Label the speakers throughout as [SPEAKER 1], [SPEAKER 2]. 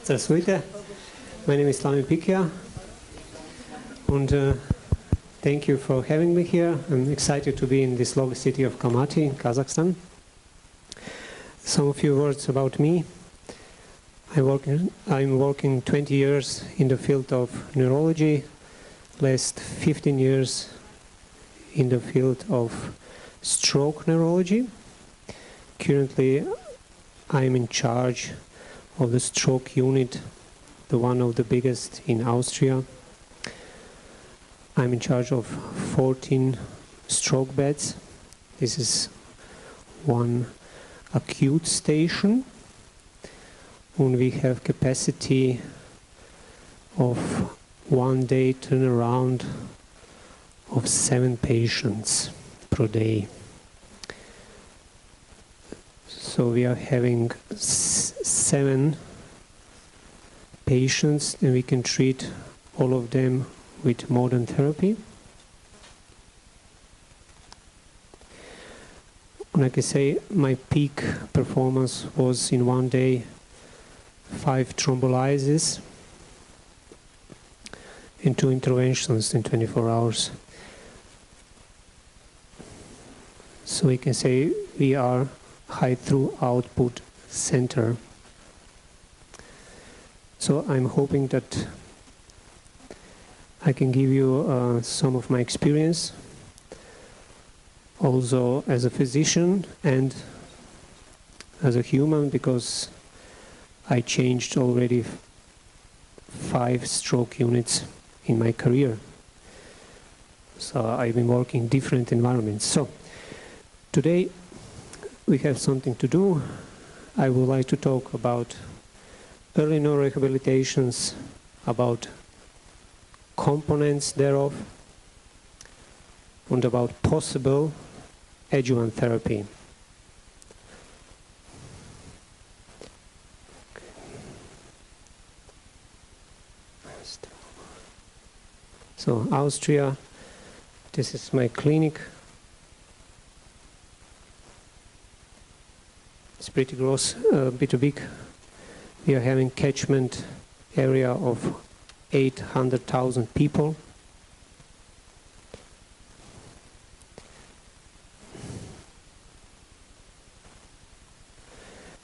[SPEAKER 1] Здравствуйте. My name is Slaven PIKIJA. And thank you for having me here. I'm excited to be in this lovely city of Almaty, Kazakhstan. Some few words about me. I'm working 20 years in the field of neurology, last 15 years in the field of stroke neurology. Currently, I'm in charge of the stroke unit, the one of the biggest in Austria. I'm in charge of 14 stroke beds. This is one acute station, and we have capacity of 1 day turnaround of 7 patients per day. So we are having 7 patients, and we can treat all of them with modern therapy. Like I say, my peak performance was in 1 day 5 thrombolyses and 2 interventions in 24 hours. So we can say we are high through output center. So I'm hoping that I can give you some of my experience, also as a physician and as a human, because I changed already 5 stroke units in my career. So I've been working in different environments. So today we have something to do. I would like to talk about early neurorehabilitations, about components thereof, and about possible adjuvant therapy. So Austria, this is my clinic. It's pretty gross, a bit big. We are having catchment area of 800,000 people.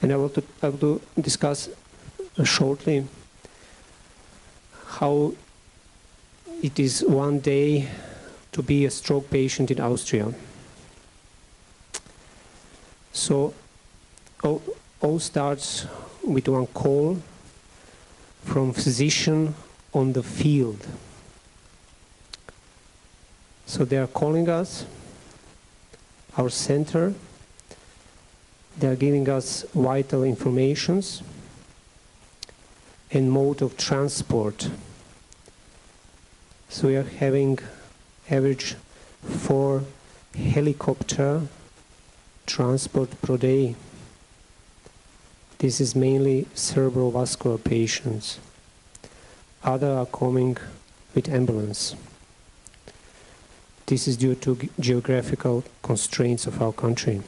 [SPEAKER 1] And I will discuss shortly how it is 1 day to be a stroke patient in Austria. So all starts with one call from physician on the field. So they are calling us, our center. They are giving us vital informations and mode of transport. So we are having average 4 helicopter transport per day. This is mainly cerebrovascular patients. Others are coming with ambulance. This is due to geographical constraints of our country.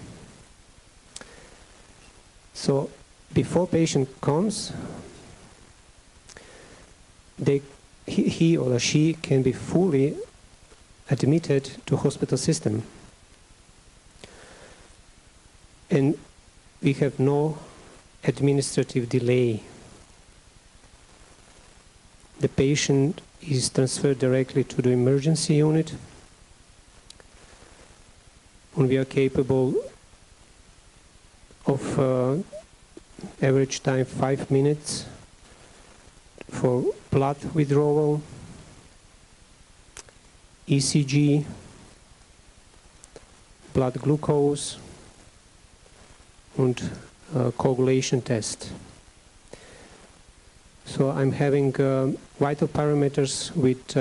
[SPEAKER 1] So before patient comes, he or she can be fully admitted to hospital system. And we have no administrative delay. The patient is transferred directly to the emergency unit, and we are capable of average time 5 minutes for blood withdrawal, ECG, blood glucose, and coagulation test. So I'm having vital parameters with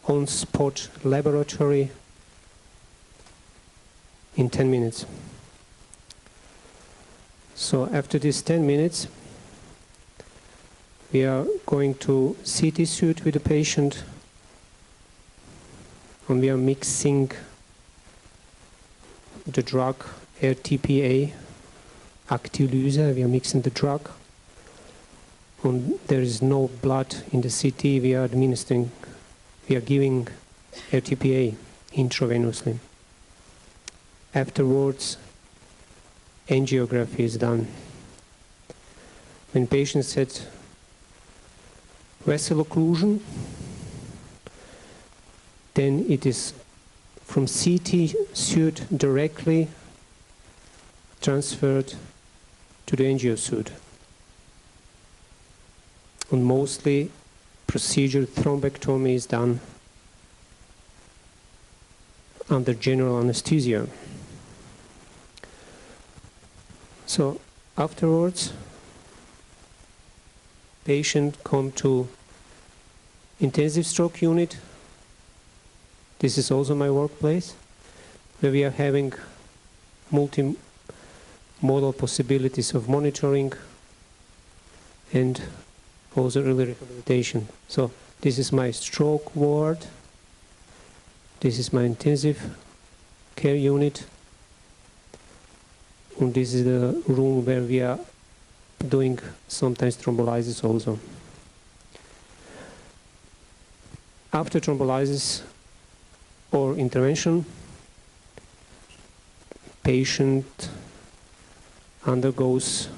[SPEAKER 1] on-spot laboratory in 10 minutes. So after these 10 minutes, we are going to CT suite with the patient, and we are mixing the drug RTPA, Actilyse. We are mixing the drug when there is no blood in the CT, we are giving RTPA intravenously. Afterwards, angiography is done. When patients had vessel occlusion, then it is from CT suit directly transferred to the angio suit. And mostly procedure thrombectomy is done under general anesthesia. So afterwards, patient come to intensive stroke unit. This is also my workplace, where we are having multimodal possibilities of monitoring and also early rehabilitation. So this is my stroke ward. This is my intensive care unit. And this is the room where we are doing sometimes thrombolysis also. After thrombolysis or intervention, patient undergoes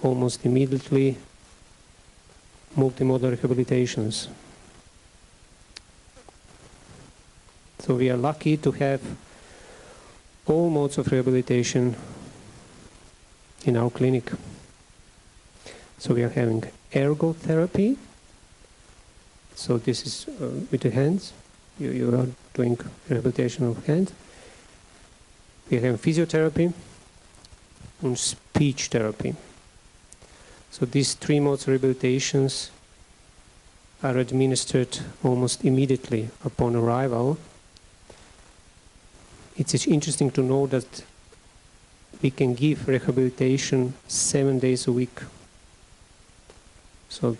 [SPEAKER 1] almost immediately multimodal rehabilitations. So we are lucky to have all modes of rehabilitation in our clinic. So we are having ergotherapy. So this is with the hands. You are doing rehabilitation of hands. We have physiotherapy and speech therapy. So these three modes of rehabilitations are administered almost immediately upon arrival. It's interesting to know that we can give rehabilitation 7 days a week. So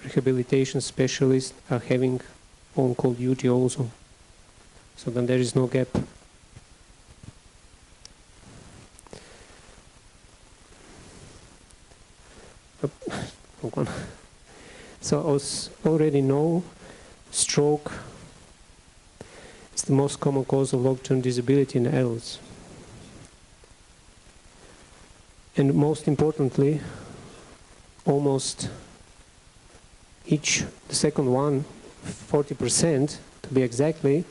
[SPEAKER 1] rehabilitation specialists are having on-call duty also. So then there is no gap. So as already know, stroke is the most common cause of long-term disability in adults. And most importantly, almost the second one, 40% to be exactly,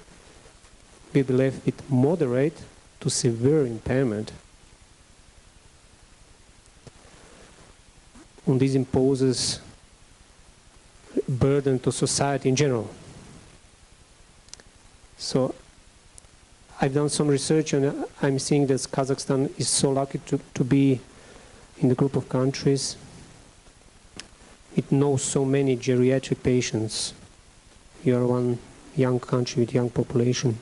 [SPEAKER 1] will be left with moderate to severe impairment. And this imposes burden to society in general. So I've done some research and I'm seeing that Kazakhstan is so lucky to be in the group of countries. It knows so many geriatric patients. You are one young country with young population.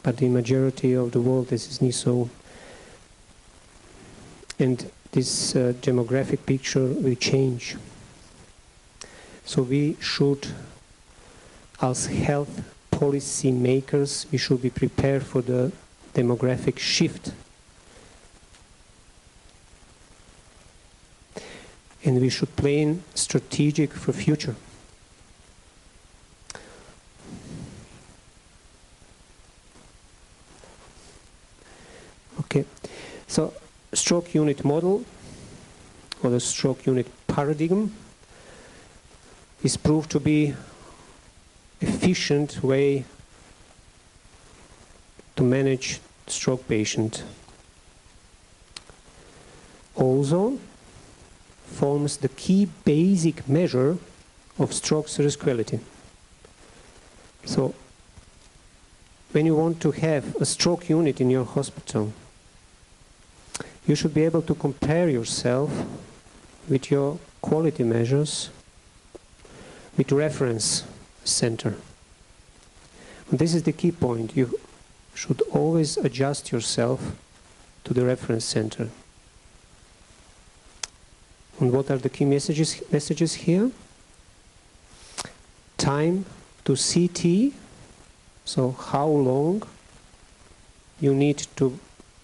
[SPEAKER 1] But the majority of the world is not so. And this demographic picture will change. So we should, as health policy makers, we should be prepared for the demographic shift. And we should plan strategic for future. Okay, so stroke unit model or the stroke unit paradigm is proved to be efficient way to manage stroke patient. Also forms the key basic measure of stroke service quality. So when you want to have a stroke unit in your hospital, you should be able to compare yourself with your quality measures with reference center. And this is the key point. You should always adjust yourself to the reference center. And what are the key messages here? Time to CT, so how long you need to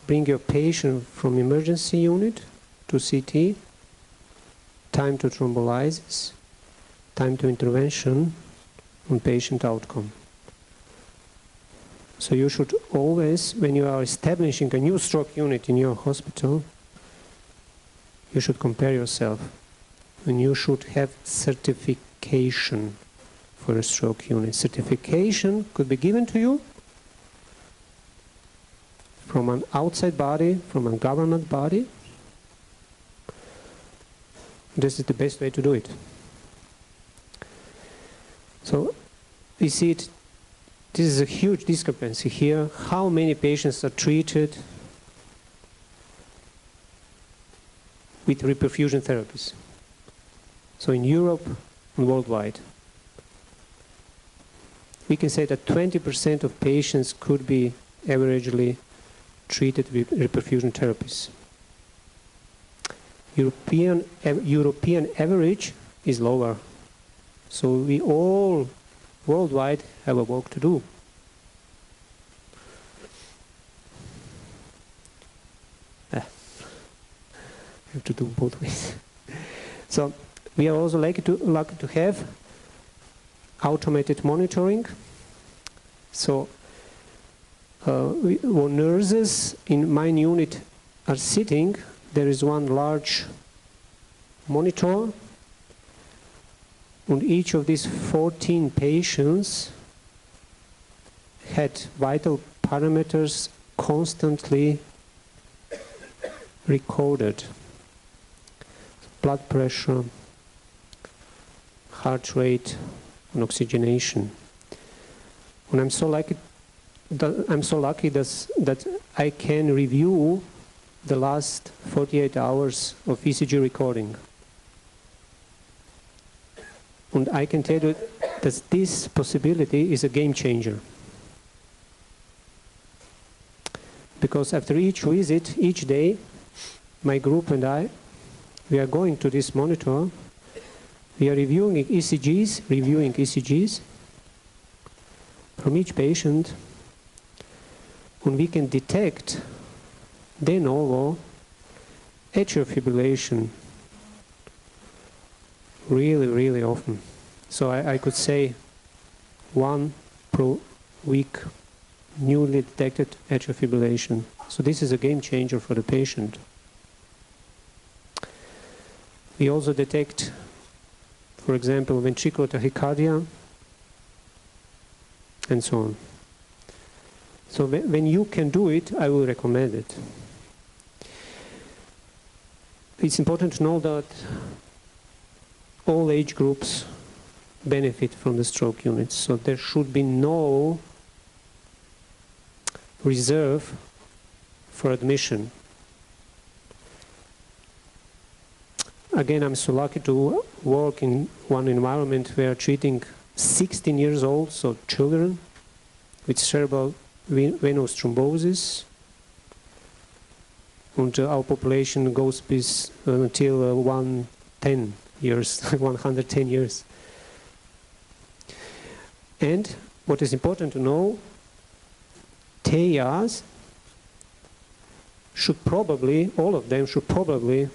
[SPEAKER 1] bring your patient from emergency unit to CT, time to thrombolysis, time to intervention, and patient outcome. So you should always, when you are establishing a new stroke unit in your hospital, you should compare yourself. And you should have certification for a stroke unit. Certification could be given to you from an outside body, from a government body. This is the best way to do it. So we see it. This is a huge discrepancy here. How many patients are treated with reperfusion therapies? So in Europe and worldwide, we can say that 20% of patients could be averagely treated with reperfusion therapies. European average is lower. So we all worldwide have a work to do. I have to do both ways. So we are also lucky to have automated monitoring. So when nurses in my unit are sitting, there is one large monitor, and each of these 14 patients had vital parameters constantly recorded. Blood pressure, heart rate, and oxygenation. And I'm so lucky that I can review the last 48 hours of ECG recording. And I can tell you that this possibility is a game changer. Because after each visit, each day, my group and I, we are going to this monitor, we are reviewing ECGs from each patient, and we can detect de novo atrial fibrillation really, really often. So I could say 1 per week newly detected atrial fibrillation. So this is a game changer for the patient. We also detect, for example, ventricular tachycardia and so on. So when you can do it, I will recommend it. It's important to know that all age groups benefit from the stroke units. So there should be no reserve for admission. Again, I'm so lucky to work in one environment where treating 16 years old, so children with cerebral venous thrombosis, and our population goes until 110 years, 110 years. And what is important to know, TEAs should probably, all of them should probably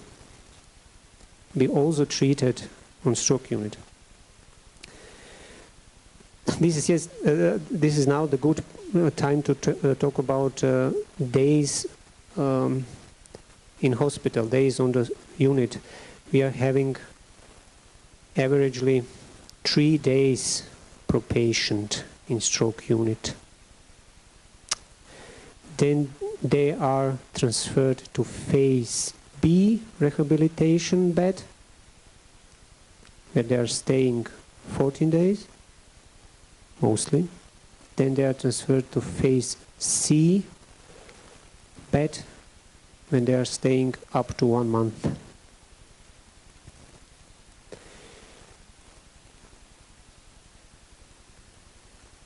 [SPEAKER 1] be also treated on stroke unit. This is now the good time to talk about days in hospital, days on the unit. We are having averagely 3 days per patient in stroke unit. Then they are transferred to phase B rehabilitation bed, where they are staying 14 days, mostly. Then they are transferred to phase C bed, when they are staying up to 1 month.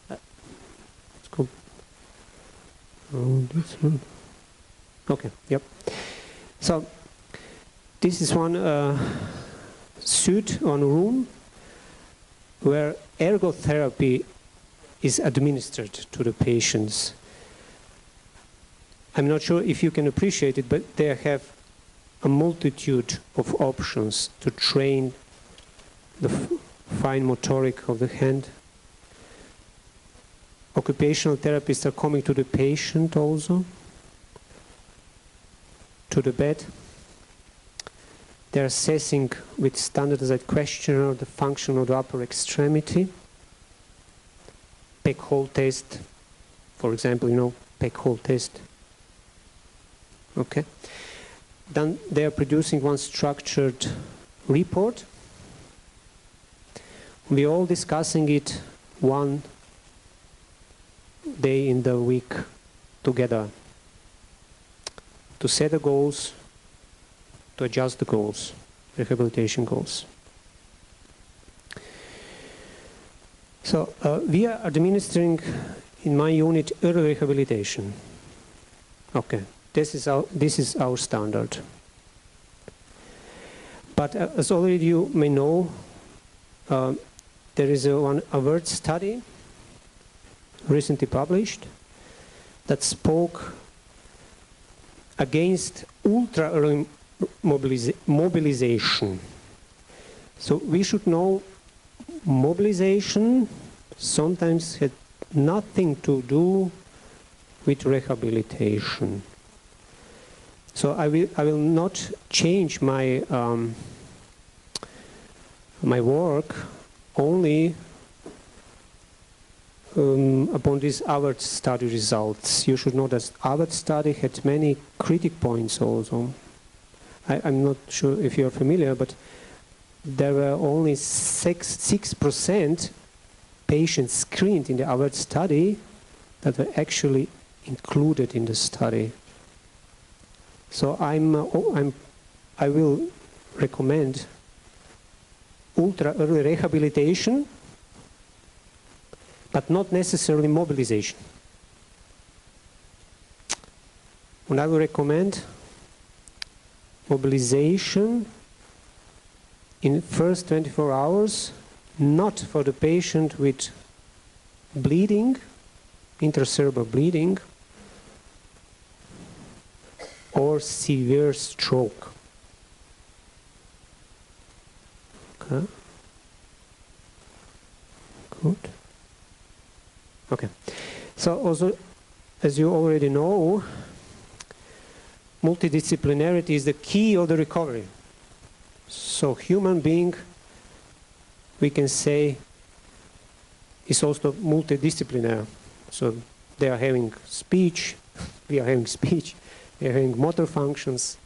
[SPEAKER 1] Let's go. Oh, this one. Okay, yep. So this is one suite on room where ergotherapy is administered to the patients. I'm not sure if you can appreciate it, but they have a multitude of options to train the fine motoric of the hand. Occupational therapists are coming to the patient also, to the bed. They're assessing with standardized questionnaire the function of the upper extremity. Peg hole test, for example, you know, peg hole test. Okay. Then they are producing one structured report. We're all discussing it one day in the week together to set the goals, to adjust the goals, rehabilitation goals. So we are administering in my unit early rehabilitation. Okay, this is our standard. But as already you may know, there is one award study recently published that spoke against ultra early mobilization. So we should know mobilization sometimes had nothing to do with rehabilitation. So I will not change my my work only upon these Award study results. You should know that Award study had many critic points also. I'm not sure if you're familiar, but there were only 6% patients screened in the Award study that were actually included in the study. So I will recommend ultra early rehabilitation, but not necessarily mobilization. And I will recommend mobilization in first 24 hours, not for the patient with bleeding, intracerebral bleeding, or severe stroke. Okay. Good. Okay. So also, as you already know, multidisciplinarity is the key of the recovery. So human being, we can say, is also multidisciplinary. So they are having speech, we are having speech, they are having motor functions.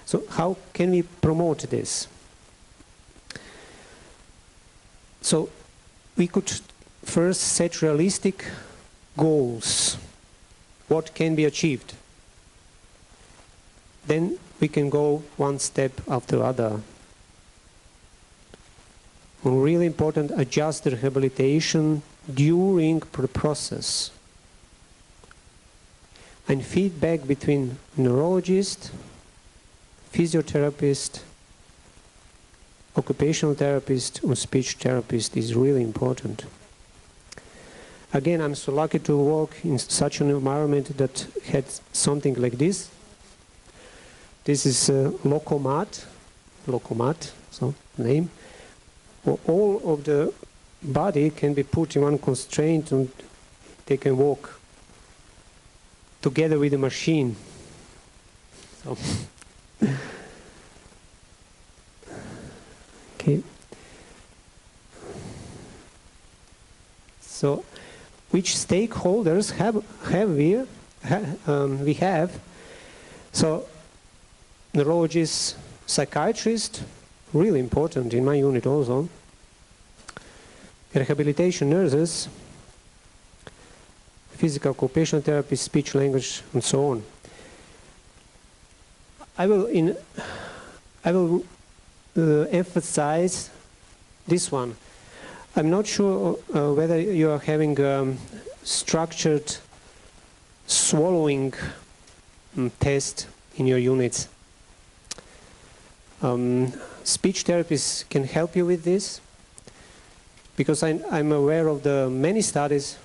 [SPEAKER 1] So how can we promote this? So we could first set realistic goals. What can be achieved? Then we can go one step after the other. And really important, adjust the rehabilitation during the process. And feedback between neurologist, physiotherapist, occupational therapist, or speech therapist is really important. Again, I'm so lucky to work in such an environment that had something like this. This is Locomat, so name. All of the body can be put in one constraint and they can walk together with the machine. So, okay. So, which stakeholders we have? So, neurologists, psychiatrists, really important in my unit also. Rehabilitation nurses, physical occupational therapy, speech language, and so on. I will emphasize this one. I'm not sure whether you are having structured swallowing test in your units. Speech therapists can help you with this, because I'm aware of the many studies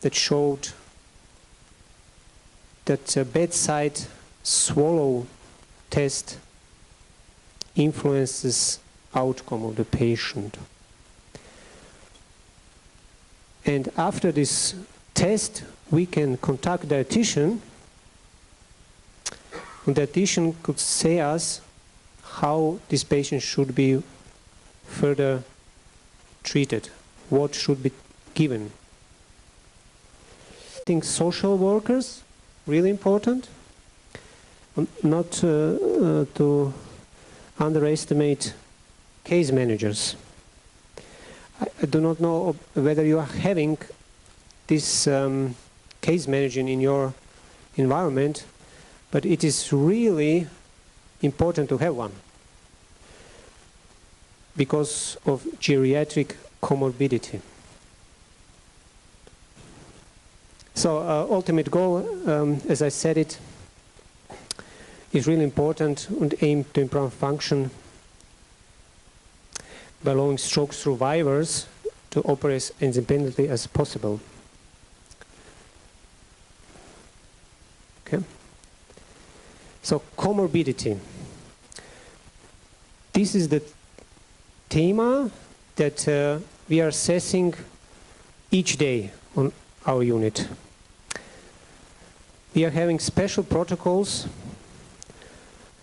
[SPEAKER 1] that showed that bedside swallow test influences outcome of the patient. And after this test, we can contact the dietitian, and the dietitian could say us how this patient should be further treated, what should be given. I think social workers, really important, not to underestimate case managers. I do not know whether you are having this case managing in your environment, but it is really important to have one because of geriatric comorbidity. So ultimate goal, as I said it, is really important and aim to improve function by allowing stroke survivors to operate as independently as possible. Okay. So comorbidity. This is the theme that we are assessing each day on our unit. We are having special protocols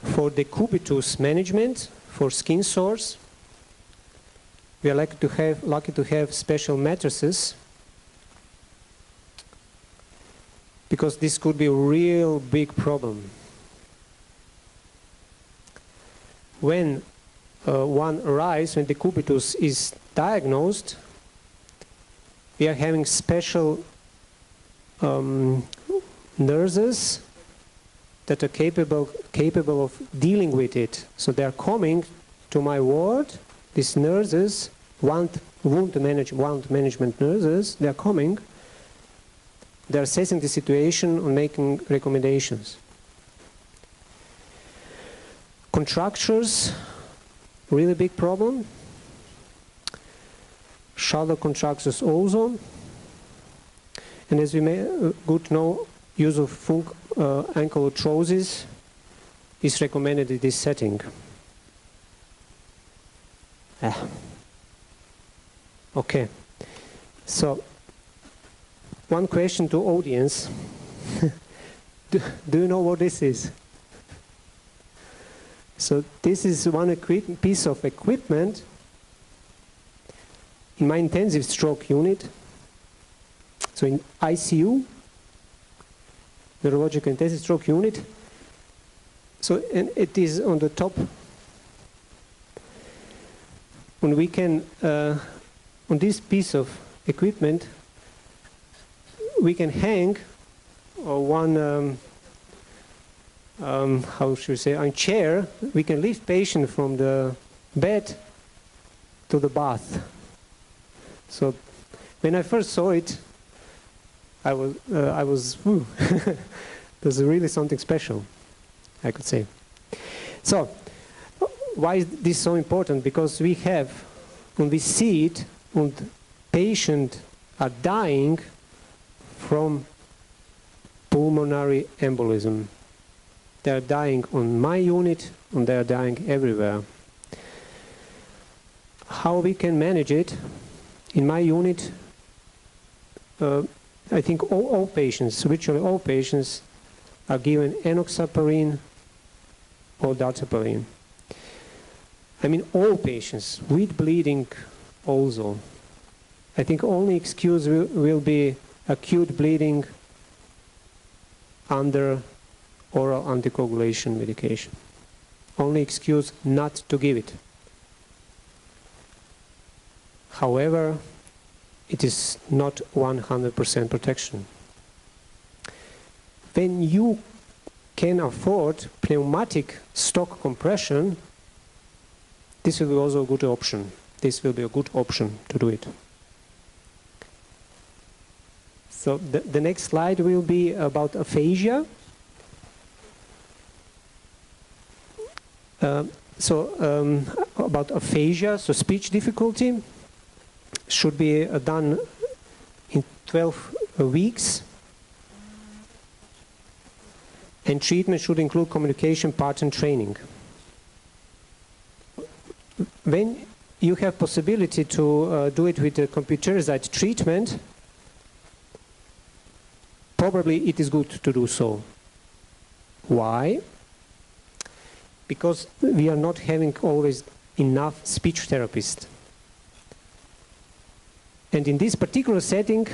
[SPEAKER 1] for decubitus management, for skin sores. We are lucky to have special mattresses because this could be a real big problem. When one arrives, when decubitus is diagnosed, we are having special nurses that are capable of dealing with it. So they are coming to my ward. These nurses, wound management nurses, they are coming. They are assessing the situation and making recommendations. Contractures, really big problem. Shoulder contractures also. And as we may good know, use of full ankle arthrosis is recommended in this setting. Okay, so one question to audience. Do you know what this is? So this is one piece of equipment in my intensive stroke unit. So in ICU, neurological intensive stroke unit. So and it is on the top. When we can, on this piece of equipment, we can hang one, how should we say, on chair. We can lift patient from the bed to the bath. So when I first saw it, I was there's really something special, I could say. So why is this so important? Because we have, when we see it, and patients are dying from pulmonary embolism. They are dying on my unit, and they are dying everywhere. How we can manage it? In my unit, I think all patients, virtually all patients, are given enoxaparin or dalteparin. I mean all patients, with bleeding also. I think only excuse will be acute bleeding under oral anticoagulation medication. Only excuse not to give it. However, it is not 100% protection. When you can afford pneumatic stock compression, this will be also a good option. This will be a good option to do it. So the next slide will be about aphasia. About aphasia, so speech difficulty, should be done in 12 weeks. And treatment should include communication pattern training. When you have possibility to do it with a computerized treatment, probably it is good to do so. Why? Because we are not having always enough speech therapists. And in this particular setting,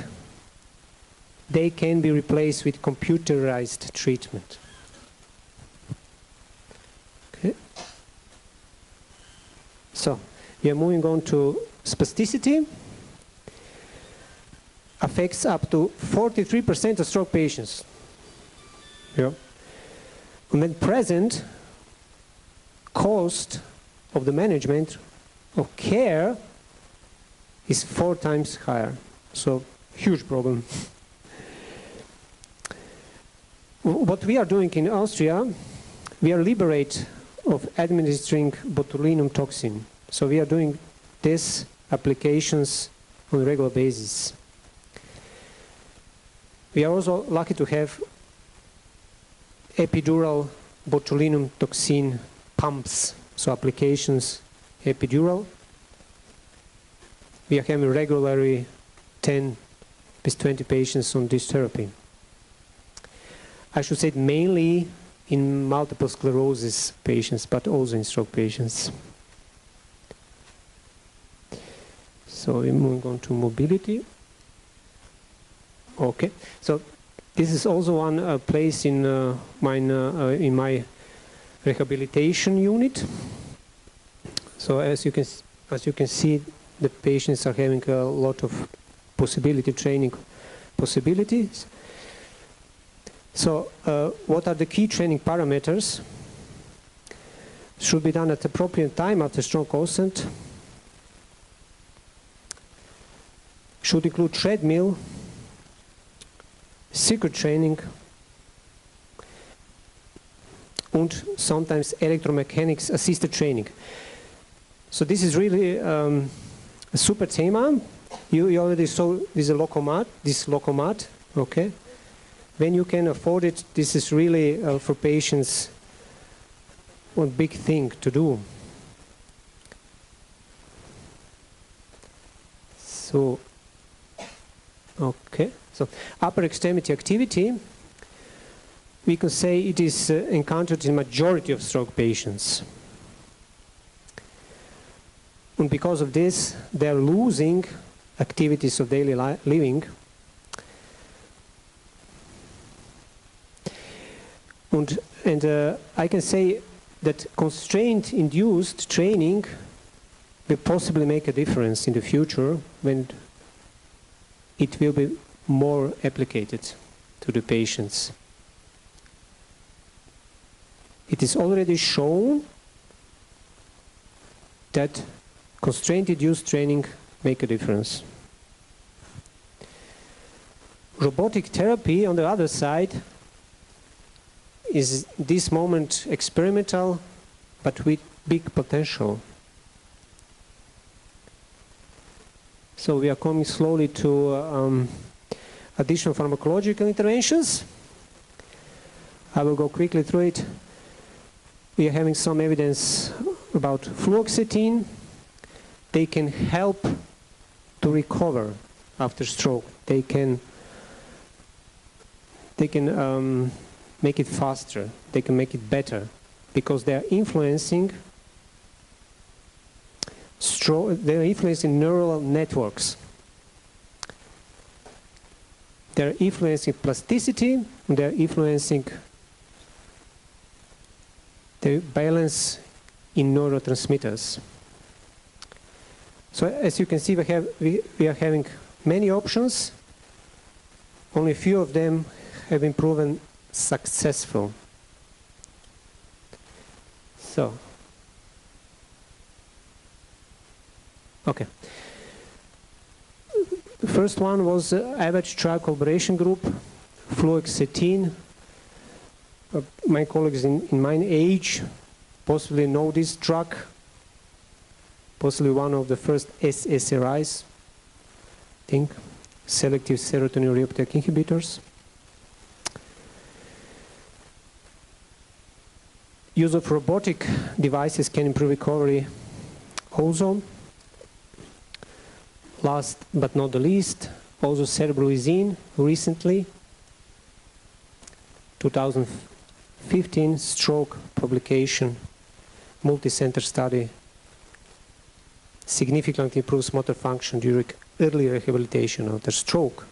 [SPEAKER 1] they can be replaced with computerized treatment. Okay. So, we are moving on to spasticity. Affects up to 43% of stroke patients. Yeah. And when present, cost of the management of care is 4 times higher. So, huge problem. What we are doing in Austria, we are liberate of administering botulinum toxin. So we are doing these applications on a regular basis. We are also lucky to have epidural botulinum toxin pumps, so applications epidural. We are having regularly 10 to 20 patients on this therapy. I should say mainly in multiple sclerosis patients, but also in stroke patients. So we're moving on to mobility. Okay, so this is also one place in my rehabilitation unit. So as you can see, the patients are having a lot of training possibilities. So what are the key training parameters? Should be done at appropriate time after stroke onset. Should include treadmill, circuit training, and sometimes electromechanics assisted training. So this is really a super thema. You already saw this Locomat, okay? When you can afford it, this is really for patients one big thing to do. So, okay, so upper extremity activity, we can say it is encountered in majority of stroke patients. And because of this, they are losing activities of daily living. And I can say that constraint-induced training will possibly make a difference in the future when it will be more applicated to the patients. It is already shown that constraint-induced training make a difference. Robotic therapy, on the other side, is this moment experimental, but with big potential. So we are coming slowly to additional pharmacological interventions. I will go quickly through it. We are having some evidence about fluoxetine. They can help to recover after stroke. They can make it faster. They can make it better because they are influencing neural networks. They are influencing plasticity, and they are influencing the balance in neurotransmitters. So as you can see, we are having many options. Only a few of them have been proven successful. So, okay. The first one was average trial collaboration group, fluoxetine. My colleagues in my age possibly know this drug, possibly one of the first SSRIs, I think, selective serotonin reuptake inhibitors. Use of robotic devices can improve recovery also. Last but not the least, also cerebrolizine recently, 2015 stroke publication, multi-center study, significantly improves motor function during early rehabilitation after stroke.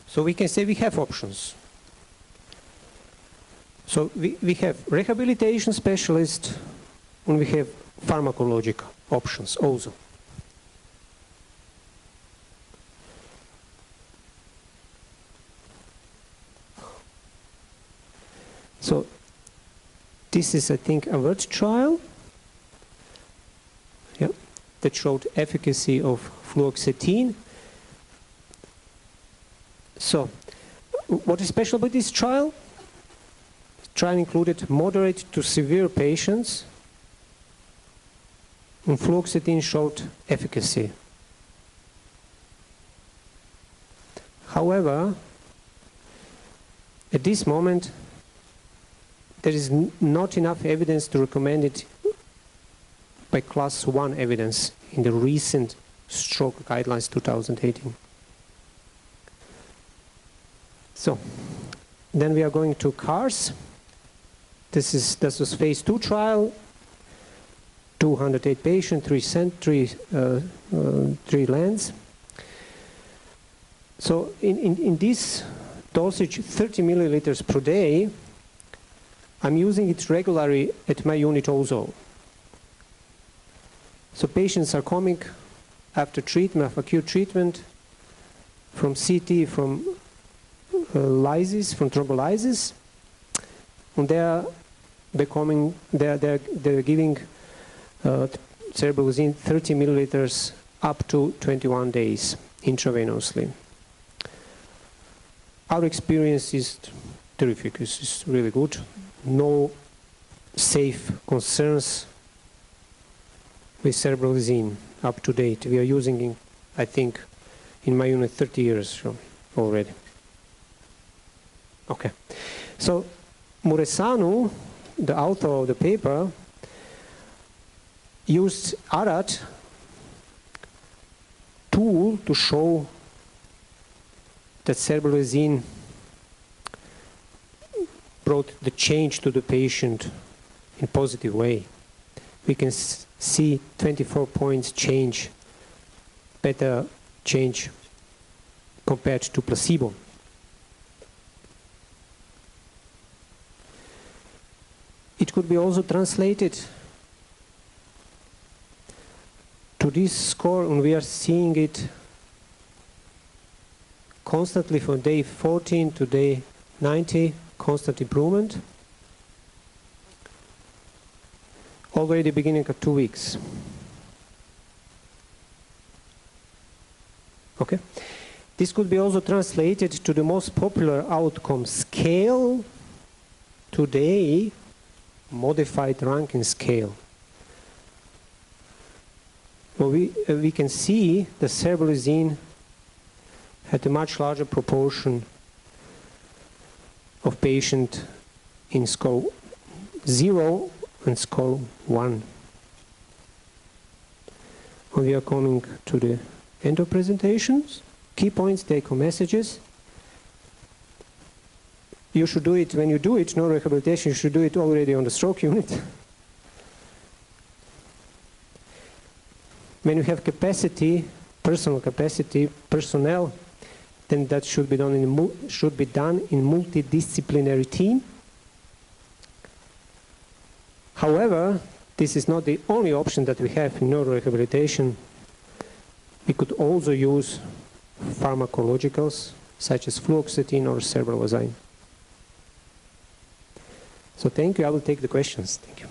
[SPEAKER 1] So we can say we have options. So we have rehabilitation specialists and we have pharmacological options also. So this is, I think, a word trial that showed efficacy of fluoxetine. So what is special about this trial? The trial included moderate to severe patients, and fluoxetine showed efficacy. However, at this moment, there is not enough evidence to recommend it by class 1 evidence in the recent stroke guidelines 2018. So, then we are going to CARS. This was phase 2 trial, 208 patients, 3 lands. So in this dosage, 30 milliliters per day, I'm using it regularly at my unit also. So patients are coming after treatment, after acute treatment, from CT, from lysis, from thrombolysis, and they're giving cerebrolizine 30 milliliters up to 21 days intravenously. Our experience is terrific. It's really good. No safe concerns with cerebrolizine up to date. We are using it, I think, in my unit 30 years already. Okay. So Muresanu, the author of the paper, used ARAT tool to show that cerebrolizine brought the change to the patient in a positive way. We can see 24 points change, better change compared to placebo. It could be also translated to this score, and we are seeing it constantly from day 14 to day 90, constant improvement, already beginning at 2 weeks. Okay. This could be also translated to the most popular outcome scale today, modified ranking scale. Well, we can see the cerebrolizine had a much larger proportion of patients in score 0 and score 1. When we are coming to the end of presentations, key points, take-home messages. You should do it when you do it, no rehabilitation, you should do it already on the stroke unit. When you have capacity, personal capacity, personnel, then that should be done in multidisciplinary team. However, this is not the only option that we have in neurorehabilitation. We could also use pharmacologicals such as fluoxetine or cerebrolizine. So thank you. I will take the questions. Thank you.